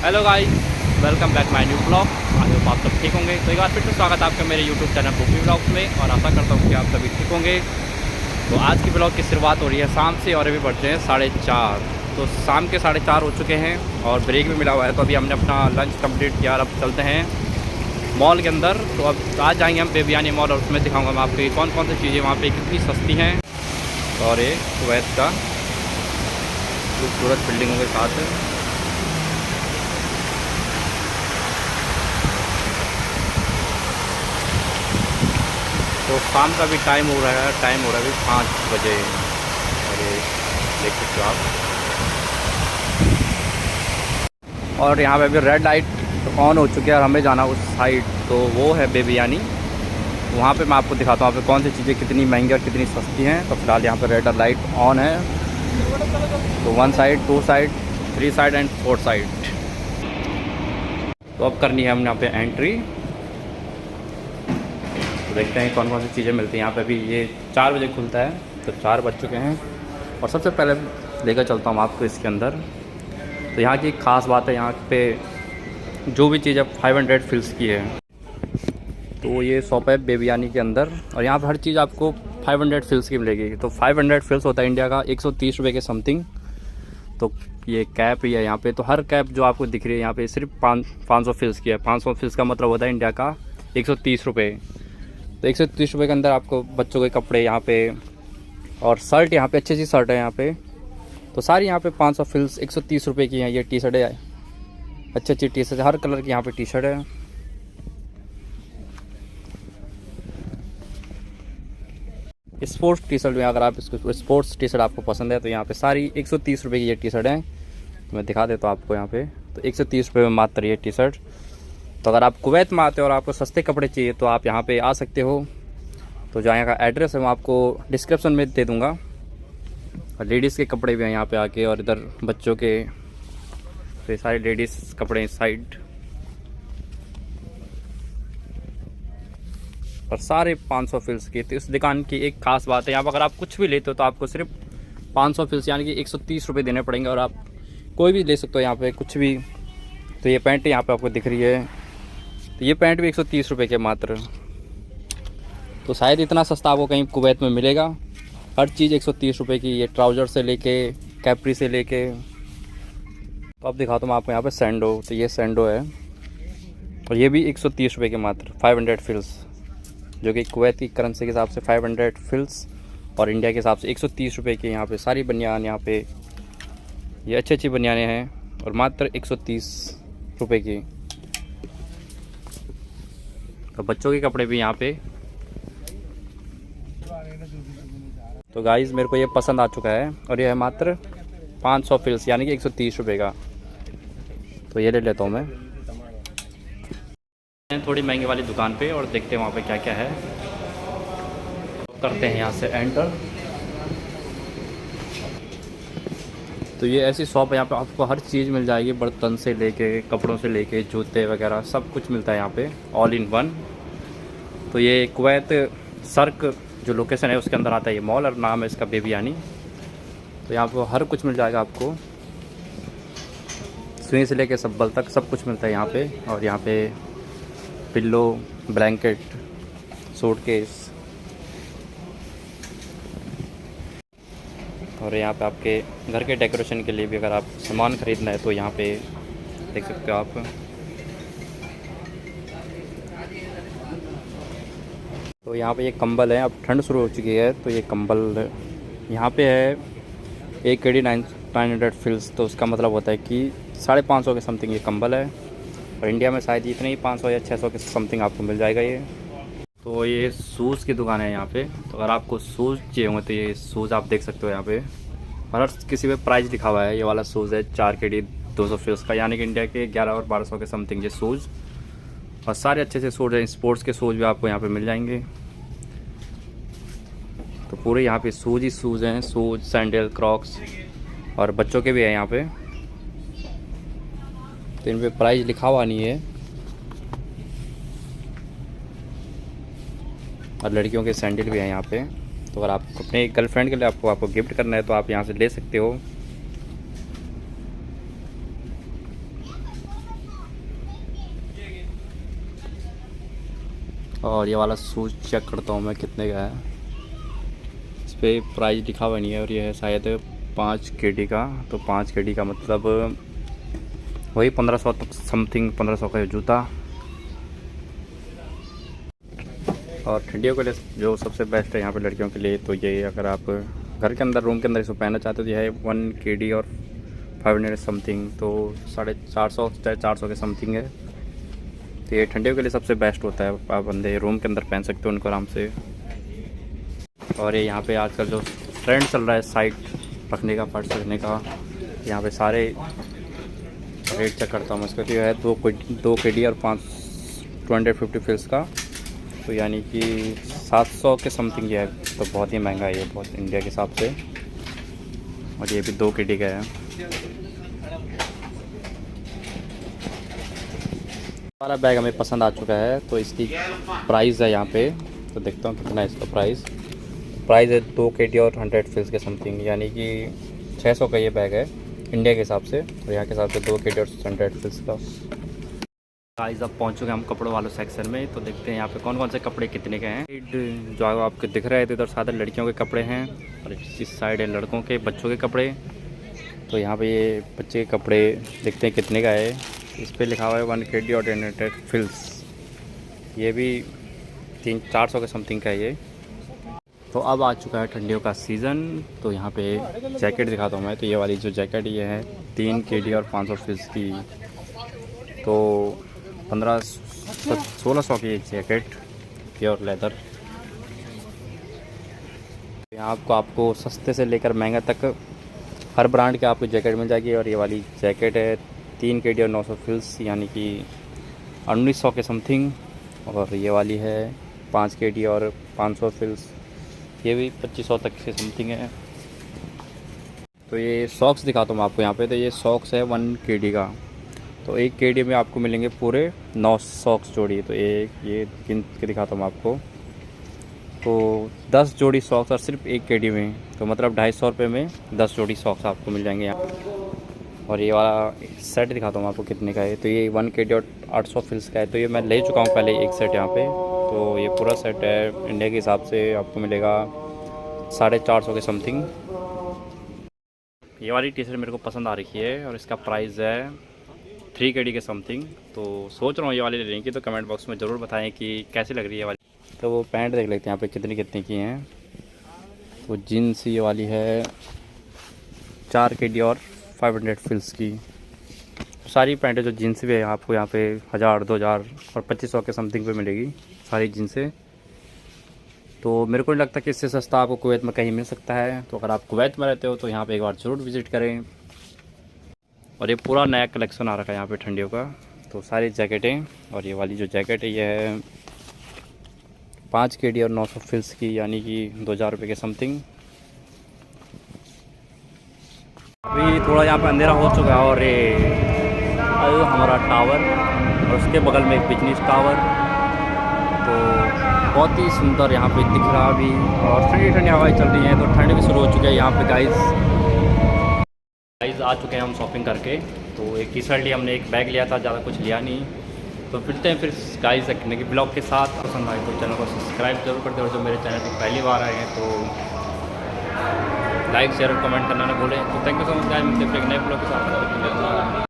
Hello guys, welcome back my new blog. I hope आप सब ठीक होंगे। तो एक बार फिर से स्वागत है आपका मेरे यूट्यूब चैनल बुकी ब्लॉग्स में, और आशा करता हूँ कि आप सभी ठीक होंगे। तो आज की ब्लॉग की शुरुआत हो रही है शाम से, और अभी बढ़ते हैं 4:30। तो शाम के 4:30 हो चुके हैं और ब्रेक भी मिला हुआ है। तो अभी हमने अपना लंच कंप्लीट किया और अब चलते हैं मॉल के अंदर। तो अब आज जाएंगे हम बेबियानी मॉल, और उसमें दिखाऊँगा मैं आपको कौन कौन सी चीज़ें वहाँ पर कितनी सस्ती हैं। और ये कुवैत का खूबसूरत बिल्डिंगों के साथ तो शाम का भी टाइम हो रहा है अभी 5 बजे। और ये देख सकते हो आप। और यहाँ पे अभी रेड लाइट ऑन हो चुकी है और हमें जाना उस साइड, तो वो है बेबियानी। वहाँ पे मैं आपको दिखाता हूँ यहाँ पे कौन सी चीज़ें कितनी महंगी और कितनी सस्ती हैं। तो फिलहाल यहाँ पे रेड लाइट ऑन है, तो 1 side, 2 side, 3 side and 4 side. तो अब करनी है हमने यहाँ पे एंट्री। देखते हैं कौन कौन सी चीज़ें मिलती हैं यहाँ पे। अभी ये 4 बजे खुलता है, तो 4 बज चुके हैं। और सबसे पहले लेकर चलता हूँ आपको इसके अंदर। तो यहाँ की ख़ास बात है, यहाँ पे जो भी चीज़ है 500 फिल्स की है। तो ये शॉप है बेबियानी के अंदर, और यहाँ पर हर चीज़ आपको 500 फिल्स की मिलेगी। तो 500 फिल्स होता है इंडिया का 130 रुपये के समथिंग। तो ये कैप ही है यहाँ पे। तो हर कैप जो आपको दिख रही है यहाँ पे सिर्फ 500 फिल्स की है। 500 फिल्स का मतलब होता है इंडिया का 130 रुपये। तो 130 रुपये के अंदर आपको बच्चों के कपड़े यहाँ पे, और शर्ट यहाँ पे अच्छी शर्ट है यहाँ पे। तो सारी यहाँ पे 500 फिल्स 130 रुपये की हैं। ये टी शर्ट है, अच्छी टी शर्ट, हर कलर की यहाँ पे टी शर्ट है। स्पोर्ट्स टी शर्ट में अगर आप इसको स्पोर्ट्स टी शर्ट आपको पसंद है तो यहाँ पे सारी 130 रुपये की ये टी शर्ट है। तो मैं दिखा देता हूँ आपको यहाँ पे। तो 130 रुपये में मात्र ये टी शर्ट। तो अगर आप कुवैत में आते हो और आपको सस्ते कपड़े चाहिए तो आप यहाँ पे आ सकते हो। तो जो यहाँ का एड्रेस है मैं आपको डिस्क्रिप्शन में दे दूँगा। और लेडीज़ के कपड़े भी हैं यहाँ पे आके, और इधर बच्चों के, तो ये सारे लेडीज़ कपड़े इस साइड, और सारे 500 फिल्स के। तो इस दुकान की एक ख़ास बात है, यहाँ पर अगर आप कुछ भी लेते हो तो आपको सिर्फ 500 फिल्स यानी कि 130 रुपये देने पड़ेंगे, और आप कोई भी ले सकते हो यहाँ पे कुछ भी। तो ये पैंट यहाँ पे आपको दिख रही है, तो ये पैंट भी 130 रुपये के मात्र। तो शायद इतना सस्ता आपको कहीं कुवैत में मिलेगा। हर चीज़ 130 रुपये की। ये ट्राउज़र से लेके कैप्री से लेके। तो अब दिखाता हूँ आपको यहाँ पे सैंडो। तो ये सैंडो है, और ये भी 130 रुपये के मात्र 500 फिल्स, जो कि कुवैत की करेंसी के हिसाब से 500 फिल्स, और इंडिया के हिसाब से 130 रुपये की। यहाँ पे सारी बनियान, यहाँ पे ये अच्छी बनियानें हैं, और मात्र 130 रुपये की। तो बच्चों के कपड़े भी यहाँ पे। तो गाइस मेरे को ये पसंद आ चुका है, और ये है मात्र 500 फिल्स यानी कि 130 रुपये का। तो ये ले लेता हूँ मैं थोड़ी महंगी वाली दुकान पे, और देखते हैं वहाँ पे क्या क्या है। करते हैं यहाँ से एंटर। तो ये ऐसी शॉप है, यहाँ पे आपको हर चीज़ मिल जाएगी, बर्तन से लेके कपड़ों से लेके जूते वगैरह सब कुछ मिलता है यहाँ पे, ऑल इन वन। तो ये कुवैत सर्क जो लोकेशन है उसके अंदर आता है ये मॉल, और नाम है इसका बेबियानी। तो यहाँ पर हर कुछ मिल जाएगा आपको, सुई से लेके सब्बल तक सब कुछ मिलता है यहाँ पे। और यहाँ पे पिल्लो, ब्लैंकेट, सूटकेस, और यहाँ पे आपके घर के डेकोरेशन के लिए भी अगर आप सामान ख़रीदना है तो यहाँ पे देख सकते हो आप। तो यहाँ पे ये कंबल है, अब ठंड शुरू हो चुकी है तो ये कंबल यहाँ पे है 1 KD 900 फिल्स। तो उसका मतलब होता है कि 550 के समथिंग ये कंबल है, और इंडिया में शायद इतने ही 500 या 600 के समथिंग आपको मिल जाएगा ये। तो ये शूज़ की दुकान है यहाँ पे। तो अगर आपको शूज़ चाहिए होंगे तो ये शूज़ आप देख सकते हो यहाँ पे, और हर किसी पे प्राइस लिखा हुआ है। ये वाला शूज़ है 4 KD 200 फिल्स का, यानी कि इंडिया के 11 और 1200 के समथिंग ये शूज़। और सारे अच्छे से शूज़ हैं, स्पोर्ट्स के शूज़ भी आपको यहाँ पे मिल जाएंगे। तो पूरे यहाँ पे शूज़ ही शूज़ हैं, शूज़, सैंडल, क्रॉक्स, और बच्चों के भी हैं यहाँ पे। तो इन पे प्राइस लिखा हुआ नहीं है। और लड़कियों के सैंडल भी हैं यहाँ पे। तो अगर आप अपने गर्लफ्रेंड के लिए आपको गिफ्ट करना है तो आप यहाँ से ले सकते हो। और ये वाला शूज़ चेक करता हूँ मैं कितने का है। इस पर प्राइस लिखा हुआ नहीं है और ये है शायद 5 KD का। तो 5 KD का मतलब वही 1500 तक समथिंग, 1500 का जूता। और ठंडियों के लिए जो सबसे बेस्ट है यहाँ पे लड़कियों के लिए, तो ये अगर आप घर के अंदर, रूम के अंदर इसको पहनना चाहते हो तो यह है 1 KD और 500 समथिंग, तो 450 400 के समथिंग है। तो ये ठंडियों के लिए सबसे बेस्ट होता है। आप बंदे रूम के अंदर पहन सकते हो उनको आराम से। और ये यहाँ पे आजकल जो ट्रेंड चल रहा है साइड रखने का, पर्स रखने का, यहाँ पे सारे रेट चेक करता हूँ। इसका तो है 2 KD और 250 फिल्स का, तो यानी कि 700 के समथिंग ये है। तो बहुत ही महंगा है ये, बहुत इंडिया के हिसाब से। और ये भी 2 KD का है। हमारा बैग हमें पसंद आ चुका है, तो इसकी प्राइस है यहाँ पे, तो देखता हूँ कितना है इसका प्राइस है 2 KD और 100 फिल्स के समथिंग, यानी कि 600 का ये बैग है इंडिया के हिसाब से, और यहाँ के हिसाब से 2 KD और 100 फिल्स का। गाइस अब पहुँच चुके हैं हम कपड़ों वालों सेक्शन में, तो देखते हैं यहाँ पे कौन कौन से कपड़े कितने के हैं। जो आपको दिख रहे हैं तो इधर सारे लड़कियों के कपड़े हैं, और इस साइड है लड़कों के, बच्चों के कपड़े। तो यहाँ पे ये बच्चे के कपड़े देखते हैं कितने का है। इस पर लिखा हुआ है 1 KD और 100 फिल्स, ये भी 300-400 के समथिंग का है ये। तो अब आ चुका है ठंडियों का सीज़न, तो यहाँ पे जैकेट दिखाता हूँ मैं। तो ये वाली जो जैकेट ये है 3 KD और 500 फिल्स की, तो 1500-1600 की एक जैकेट, प्योर लेदर। यहाँ आपको सस्ते से लेकर महंगा तक हर ब्रांड के आपको जैकेट मिल जाएगी। और ये वाली जैकेट है 3 KD और 900 फिल्स, यानी कि 1900 के समथिंग। और ये वाली है 5 KD और 500 फिल्स, ये भी 2500 तक के समथिंग है। तो ये सॉक्स दिखाता हूँ आपको यहाँ पे। तो ये सॉक्स है 1 KD का, तो 1 KD में आपको मिलेंगे पूरे 9 सॉक्स जोड़ी। तो ये गिन के दिखाता हूँ आपको, तो 10 जोड़ी सॉक्स और सिर्फ 1 KD में, तो मतलब 250 रुपये में 10 जोड़ी सॉक्स आपको मिल जाएंगे यहाँ। और ये वाला सेट दिखाता हूँ आपको कितने का है। तो ये 1 KD और 800 फिल्स का है, तो ये मैं ले चुका हूँ पहले एक सेट यहाँ पे। तो ये पूरा सेट है इंडिया के हिसाब से आपको मिलेगा 450 के समथिंग। ये वाली टी शर्ट मेरे को पसंद आ रही है और इसका प्राइस है 3 KD के समथिंग। तो सोच रहा हूँ ये वाली ले लेंगे, की तो कमेंट बॉक्स में ज़रूर बताएं कि कैसी लग रही है वाली। तो वो पैंट देख लेते हैं यहाँ पे कितनी कितनी की हैं। तो जीन्स ये वाली है 4 KD और 500 फिल्स की। सारी पैंटें जो जीन्स भी है आपको यहाँ पे 1000, 2000 और 2500 के समथिंग पे मिलेगी सारी जीन्सें। तो मेरे को नहीं लगता कि इससे सस्ता आपको कुवैत में कहीं मिल सकता है। तो अगर आप कुवैत में रहते हो तो यहाँ पे एक बार ज़रूर विज़िट करें। और ये पूरा नया कलेक्शन आ रखा है यहाँ पे ठंडियों का, तो सारी जैकेटें। और ये वाली जो जैकेट है ये है 5 KD और 900 फिल्स की, यानी कि 2000 रुपये के समथिंग। अभी थोड़ा यहाँ पे अंधेरा हो चुका है और ये हमारा टावर और उसके बगल में एक बिजनेस टावर, तो बहुत ही सुंदर यहाँ पे दिख रहा अभी। और ठंडी ठंडी हवाएं चल रही हैं, तो ठंड भी शुरू हो चुकी है यहाँ पे। गाइस आ चुके हैं हम शॉपिंग करके। तो एक टी शर्ट लिया हमने, एक बैग लिया था, ज़्यादा कुछ लिया नहीं। तो फिरते हैं फिर गाइस रखने के ब्लॉग के साथ। पसंद आए तो चैनल को सब्सक्राइब जरूर कर दे, और जो मेरे चैनल पर पहली बार आए हैं तो लाइक शेयर और कमेंट करना ना भूलें। तो thank you so much guys, मिलते हैं फिर एक नए ब्लॉग के साथ।